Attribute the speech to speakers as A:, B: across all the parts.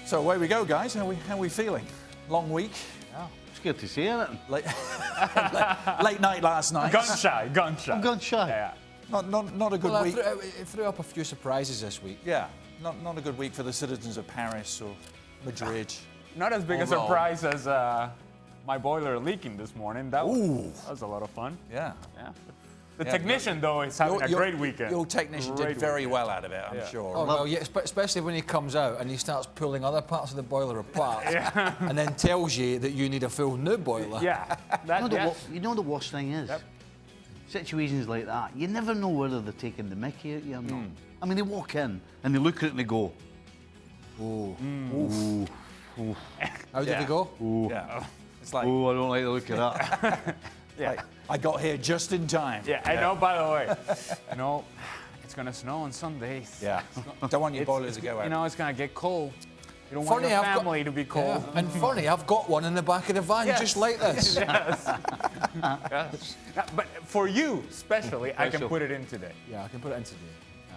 A: So away we go, guys. How we feeling? Long week.
B: Yeah. It's good to see you.
A: Late night last night.
C: Gun shy.
B: I'm gun shy.
C: Yeah.
A: Not a good week.
D: It threw up a few surprises this week.
A: Yeah. Not a good week for the citizens of Paris or Madrid.
C: Not as big a surprise as my boiler leaking this morning. That was a lot of fun.
A: Yeah.
C: The technician, though, is having a great weekend.
A: Your technician did very well out of it, I'm sure.
D: Oh, well, yeah, especially when he comes out and he starts pulling other parts of the boiler apart and then tells you that you need a full new boiler.
C: Yeah.
B: You know the worst thing is?
C: Yep.
B: Situations like that, you never know whether they're taking the mickey at you or not. I mean, they walk in and they look at it and they go, oh.
D: How did they go?
B: Oh.
A: Yeah. It's like,
B: I don't like the look of that.
A: yeah. I got here just in time.
C: Yeah, I know, by the way. It's going to snow on Sundays.
A: Yeah. Don't want your boiler to go out.
C: It's going to get cold. You don't want your family to be cold.
D: Yeah. And funny, I've got one in the back of the van just like this.
C: Yes. But for you, especially, I can put it in today.
D: Yeah, I can put it in today.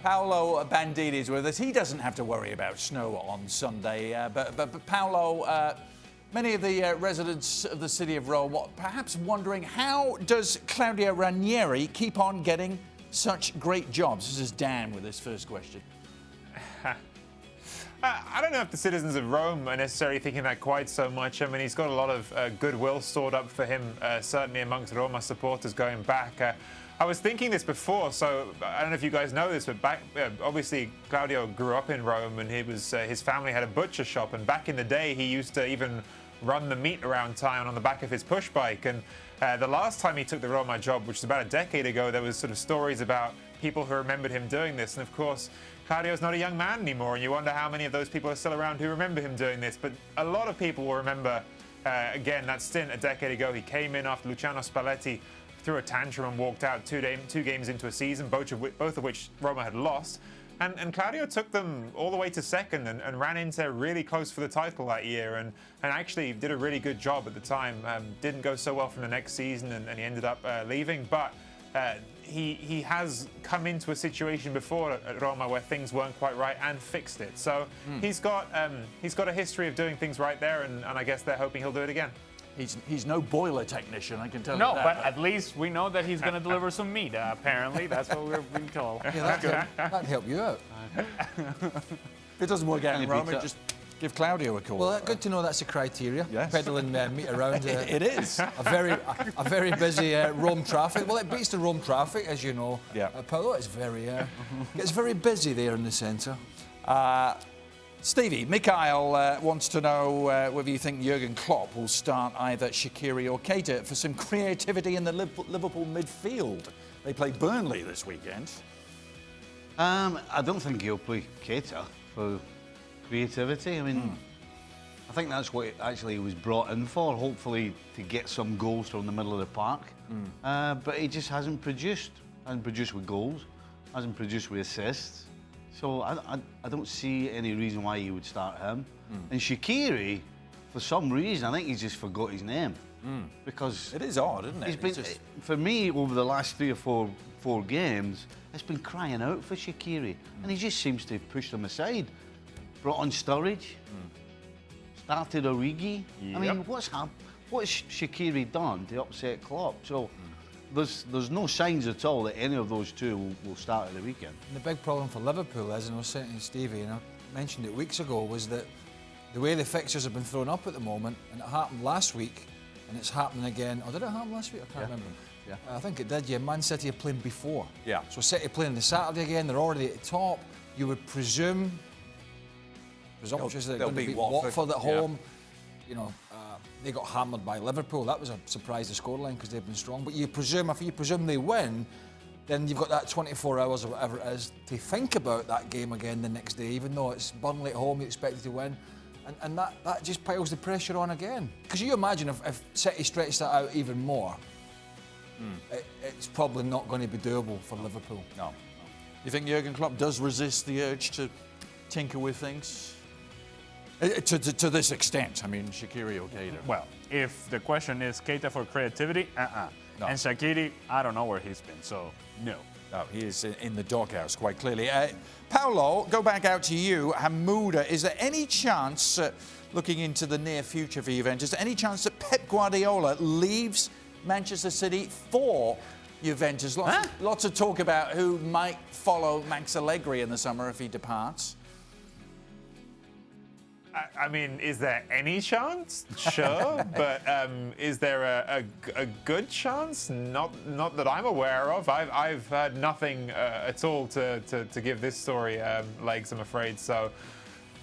A: Paolo Bandini is with us. He doesn't have to worry about snow on Sunday. But Paolo, many of the residents of the city of Rome perhaps wondering, how does Claudio Ranieri keep on getting such great jobs? This is Dan with his first question.
E: I don't know if the citizens of Rome are necessarily thinking that quite so much. I mean, he's got a lot of goodwill stored up for him, certainly amongst Roma supporters going back. I was thinking this before, so I don't know if you guys know this, but obviously Claudio grew up in Rome, and his family had a butcher shop, and back in the day he used to even run the meat around town on the back of his push bike. And the last time he took the Roma job, which was about a decade ago, there was sort of stories about people who remembered him doing this. And of course, Claudio's not a young man anymore, and you wonder how many of those people are still around who remember him doing this. But a lot of people will remember, again, that stint a decade ago. He came in after Luciano Spalletti threw a tantrum and walked out two games into a season, both of which Roma had lost. And Claudio took them all the way to second and ran into really close for the title that year, and actually did a really good job at the time. Didn't go so well from the next season, and he ended up leaving. But he has come into a situation before at Roma where things weren't quite right and fixed it. So he's got a history of doing things right there, and I guess they're hoping he'll do it again.
A: He's no boiler technician, I can tell you
C: that.
A: No,
C: but at least we know that he's going to deliver some meat, apparently. That's what we're being told.
D: Yeah, that's good. That'd help you out.
A: If it doesn't work out in Rome, just give Claudio a call.
D: Well, good to know that's a criteria.
A: Yes.
D: Peddling meat around.
A: It is.
D: A very busy Rome traffic. Well, it beats the Rome traffic, as you know.
A: Yeah.
D: Paolo, it's very busy there in the centre.
A: Stevie, Mikhail wants to know whether you think Jurgen Klopp will start either Shaqiri or Keita for some creativity in the Liverpool midfield. They play Burnley this weekend.
B: I don't think he'll play Keita for creativity. I mean, I think that's what he was brought in for, hopefully to get some goals from the middle of the park. But he just hasn't produced. Hasn't produced with goals, hasn't produced with assists. So I don't see any reason why you would start him. And Shaqiri, for some reason, I think he's just forgot his name. Because
A: it is odd, isn't it?
B: For me, over the last 3 or 4 games, it's been crying out for Shaqiri. And he just seems to have pushed him aside. Brought on Sturridge, started Origi.
C: Yep.
B: I mean, what's Shaqiri done to upset Klopp? So there's no signs at all that any of those two will start at the weekend.
D: And the big problem for Liverpool is, and I was saying to Stevie, and I mentioned it weeks ago, was that the way the fixtures have been thrown up at the moment, and it happened last week, and it's happening again. Oh, did it happen last week? I can't remember.
A: Yeah.
D: I think it did, yeah. Man City are playing before.
A: Yeah.
D: So City playing the Saturday again, they're already at the top. You would presume, presumptuous that they're going to beat Watford at home. You know, they got hammered by Liverpool. That was a surprise, the scoreline, because they've been strong. But if you presume they win, then you've got that 24 hours or whatever it is to think about that game again the next day, even though it's Burnley at home, you expect it to win. And that just piles the pressure on again. Because you imagine if City stretch that out even more, it's probably not going to be doable for Liverpool.
A: No. You think Jurgen Klopp does resist the urge to tinker with things? To this extent, I mean, Shaqiri or Keita.
C: Well, if the question is Keita for creativity, no. And Shaqiri, I don't know where he's been, so no.
A: No, he is in the doghouse, quite clearly. Paolo, go back out to you. Hamuda, is there any chance, looking into the near future for Juventus, any chance that Pep Guardiola leaves Manchester City for Juventus? Lots of talk about who might follow Max Allegri in the summer if he departs.
E: I mean, is there any chance? Sure, but is there a good chance? Not that I'm aware of. I've heard nothing at all to give this story legs, I'm afraid. So,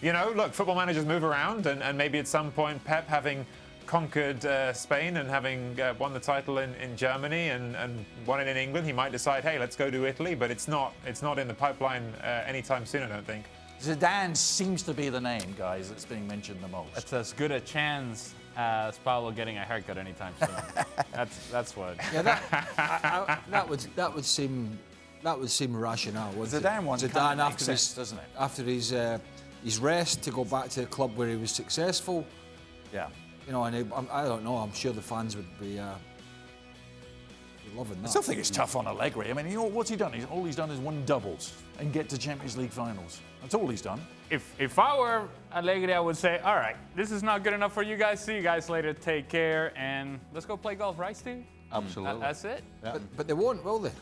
E: you know, look, football managers move around, and maybe at some point Pep, having conquered Spain and having won the title in Germany and won it in England, he might decide, hey, let's go to Italy. But it's not in the pipeline anytime soon, I don't think.
A: Zidane seems to be the name, guys, that's being mentioned the most.
C: It's as good a chance as Paolo getting a haircut anytime soon. that's what.
D: Yeah, that would seem rational.
A: Zidane wants
D: Zidane
A: after sense, doesn't it?
D: After his rest to go back to a club where he was successful.
A: Yeah.
D: You know, and I don't know. I'm sure the fans would be loving that.
A: I still think it's tough on Allegri. I mean, you know, what's he done? All he's done is win doubles and get to Champions League finals. That's all he's done.
C: If I were Allegri, I would say, all right, this is not good enough for you guys. See you guys later. Take care, and let's go play golf, right, Steve?
B: Absolutely.
C: That's it.
B: Yeah.
D: But they won't, will they?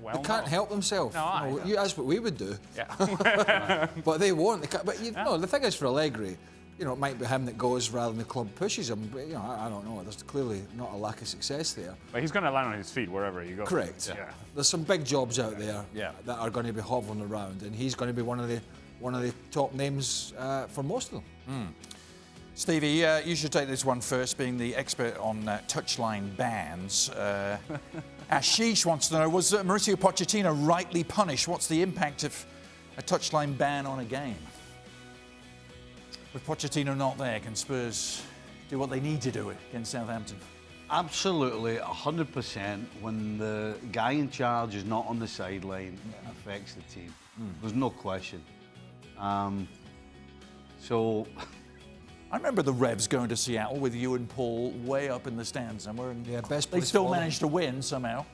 C: Well,
D: they can't help themselves.
C: No,
D: that's what we would do.
C: Yeah.
D: But they won't. They can't. But the thing is, for Allegri, you know, it might be him that goes rather than the club pushes him. But you know, I don't know. There's clearly not a lack of success there.
C: But he's going to land on his feet wherever he goes.
D: Correct.
C: Yeah.
D: There's some big jobs out there
A: Yeah.
D: that are going to be hovering around, and he's going to be one of the top names for most of them.
A: Stevie, you should take this one first, being the expert on touchline bans. Ashish wants to know, was Mauricio Pochettino rightly punished? What's the impact of a touchline ban on a game? With Pochettino not there, can Spurs do what they need to do against Southampton?
B: Absolutely, 100%. When the guy in charge is not on the sideline, it affects the team. There's no question. So...
A: I remember the Revs going to Seattle with you and Paul way up in the stands somewhere, and
D: they
A: still managed to win somehow.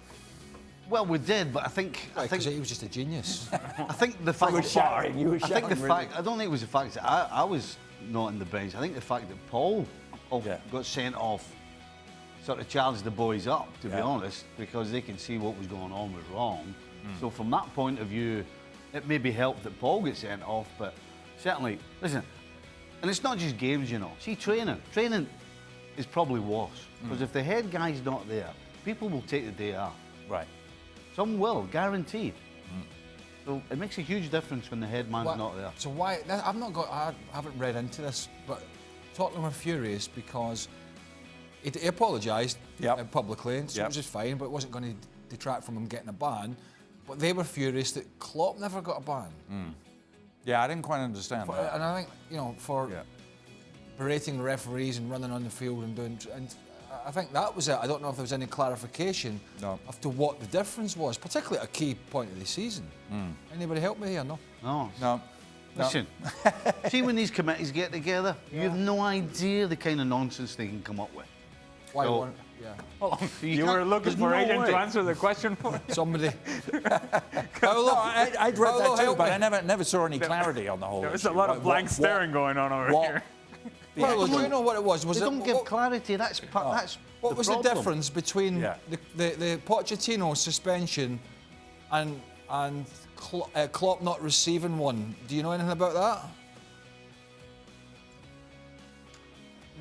B: Well, we did, but I think
D: he was just a genius.
B: I think the fact
A: You were shouting.
B: I don't think it was the fact that I was not in the bench. I think the fact that Paul got sent off sort of charged the boys up, to be honest, because they can see what was going on was wrong. So from that point of view, it maybe helped that Paul gets sent off, but certainly, listen. And it's not just games, you know. See, training is probably worse. Because if the head guy's not there, people will take the day off.
A: Right.
B: Some will, guaranteed. So it makes a huge difference when the head man's not there.
D: So why? I haven't read into this, but Tottenham were furious because he apologised publicly, and so it was just fine, but it wasn't going to detract from him getting a ban. But they were furious that Klopp never got a ban.
A: Yeah, I didn't quite understand that.
D: And I think, you know, for berating the referees and running on the field and I think that was it. I don't know if there was any clarification as to what the difference was, particularly at a key point of the season. Anybody help me here?
B: No. Listen, see when these committees get together, you have no idea the kind of nonsense they can come up with.
D: Why?
C: You were looking for Adrian to answer the question for
D: somebody.
A: I'd read that too, but I never saw any clarity on the whole.
C: There's a lot of blank staring going on over here.
D: Well, do you know what it was?
B: They don't give clarity. That's
D: what was the difference between the Pochettino suspension and Klopp not receiving one? Do you know anything about that?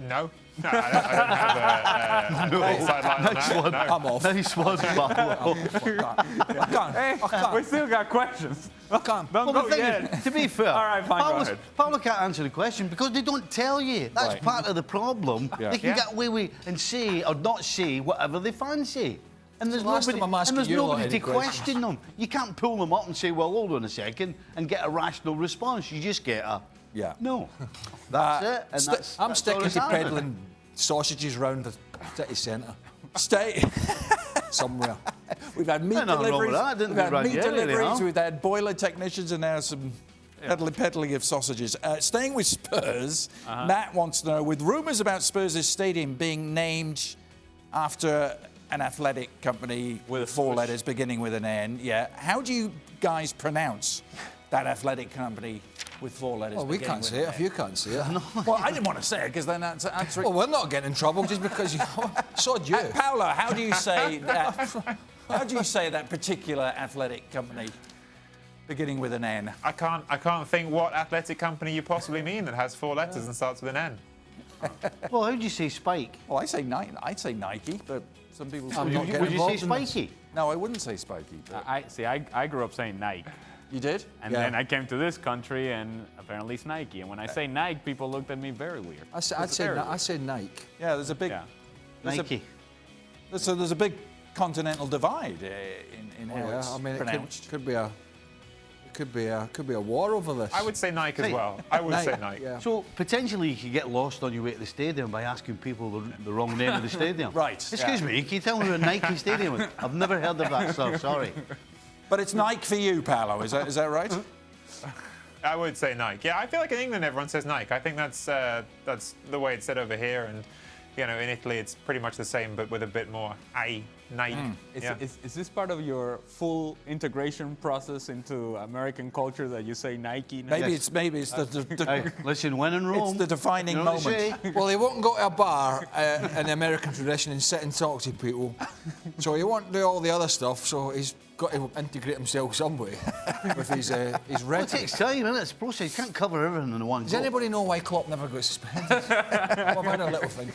E: No. No, I don't have a sideline on that. No.
D: I'm off.
B: Nice one,
D: I can't.
C: We still got questions.
D: I can't.
C: Don't go yet.
B: To be fair,
C: all right, fine, go ahead.
B: Paolo can't answer the question because they don't tell you. That's part of the problem. They can get away with and say or not say whatever they fancy. And there's nobody to question them. You can't pull them up and say, well, hold on a second, and get a rational response. You just get a... No. That's it. And
D: I'm sticking to peddling sausages round the city centre. Somewhere.
A: We've had meat deliveries. We've had boiler technicians, and now some peddling of sausages. Staying with Spurs, Matt wants to know, with rumours about Spurs' stadium being named after an athletic company with 4 letters beginning with an N. Yeah. How do you guys pronounce that athletic company with 4 letters?
D: Well, we can't say it if you can't say it.
A: Well, I didn't want to say it because then that's
D: well, we're not getting in trouble just because you sod you.
A: Paolo, how do you say that? How do you say that particular athletic company beginning with an N?
E: I can't think what athletic company you possibly mean that has 4 letters and starts with an N.
B: Well, how do you say Spike?
A: Well, I say Nike. I'd say Nike, but some people say.
B: Would you say Spiky?
A: No, I wouldn't say Spiky. But
C: I grew up saying Nike.
A: You did?
C: And then I came to this country, and apparently it's Nike. And when I say Nike, people looked at me very weird.
D: I say Nike.
A: Yeah, there's a big
B: Nike.
A: So there's a big continental divide in how it's pronounced.
D: Could be a war over this.
E: I would say Nike as well. I would say Nike.
D: Yeah.
B: So potentially you could get lost on your way to the stadium by asking people the wrong name of the stadium.
A: Right.
B: Excuse me, can you tell me where Nike Stadium is? I've never heard of that, sir. Sorry.
A: But it's Nike for you, Paolo. Is that right?
E: I would say Nike. Yeah, I feel like in England everyone says Nike. I think that's the way it's said over here, and in Italy it's pretty much the same, but with a bit more Nike.
C: Is this part of your full integration process into American culture that you say Nike?
A: Maybe it's the
B: Hey, listen, when in Rome,
A: it's the defining moment.
D: Well, he won't go to a bar in the American tradition and sit and talk to people. So he won't do all the other stuff. So he's got to integrate himself some way with his
B: Well, it
D: rhetoric.
B: takes time, isn't it? It's a process. You can't cover everything in one
D: Does
B: go.
D: anybody know why Klopp never got suspended? Well, I've had a little thing.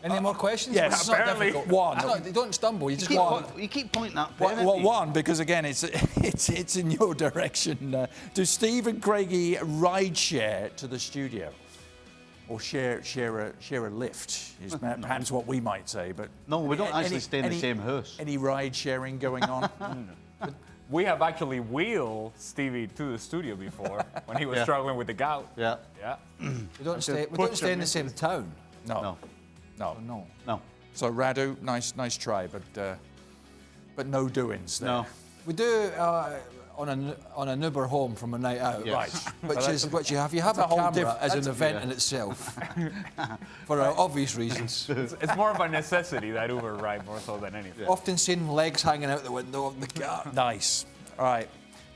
D: Any more questions?
A: Yes,
D: It's not
C: apparently.
D: difficult.
A: One.
D: No, don't stumble. You just one.
B: You keep pointing that
A: Well,
B: pen at me.
A: one, because again, it's in your direction. Do Steve and Craigie ride share to the studio, or share a lift? Is perhaps what we might say. But
B: No, we don't actually stay in the same house.
A: Any ride sharing going on?
C: We have actually wheeled Stevie to the studio before when he was struggling with the gout.
B: Yeah.
C: Yeah.
D: We don't stay in the same town.
A: No. So Radu, nice try, but no doings there.
B: No.
D: We do on an Uber home from a night out,
B: Yes.
D: right? Which you have a
A: whole
D: camera as an
A: that's-
D: event in itself, for obvious reasons.
C: It's more of a necessity, that Uber ride, more so than anything.
D: Often seen legs hanging out the window of the car.
A: Nice. All right.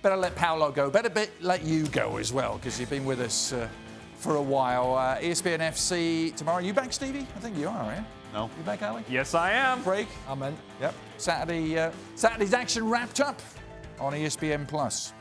A: Better let Paolo go. Better let you go as well, because you've been with us for a while. ESPN FC tomorrow. You back, Stevie? I think you are, right?
B: No.
A: You back, Ali?
C: Yes, I am.
A: Break.
D: I'm in.
A: Yep. Saturday's action wrapped up on ESPN Plus.